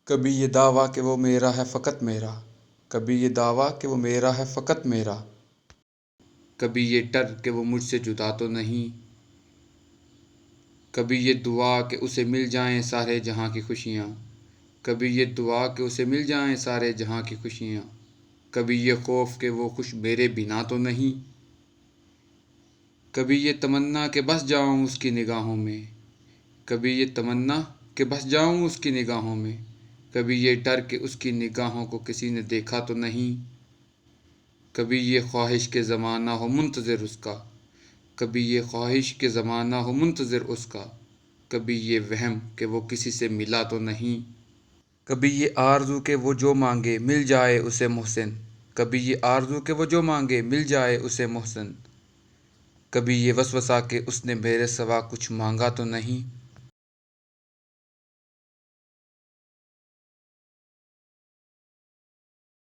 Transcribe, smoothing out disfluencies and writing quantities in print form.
کبھی یہ دعویٰ کہ وہ میرا ہے فقط میرا، کبھی یہ دعویٰ کہ وہ میرا ہے فقط میرا، کبھی یہ ڈر کہ وہ مجھ سے جدا تو نہیں، کبھی یہ دعا کہ اسے مل جائیں سارے جہاں کی خوشیاں، کبھی یہ دعا کہ اسے مل جائیں سارے جہاں کی خوشیاں، کبھی یہ خوف کہ وہ خوش میرے بنا تو نہیں، کبھی یہ تمنا کہ بس جاؤں اس کی نگاہوں میں، کبھی یہ تمنا کہ بس جاؤں اس کی نگاہوں میں، کبھی یہ ڈر کہ اس کی نگاہوں کو کسی نے دیکھا تو نہیں، کبھی یہ خواہش کہ زمانہ ہو منتظر اس کا، کبھی یہ خواہش کہ زمانہ ہو منتظر اس کا، کبھی یہ وہم کہ وہ کسی سے ملا تو نہیں، کبھی یہ آرزو کہ وہ جو مانگے مل جائے اسے محسن، کبھی یہ آرزو کہ وہ جو مانگے مل جائے اسے محسن، کبھی یہ وسوسہ کہ اس نے میرے سوا کچھ مانگا تو نہیں۔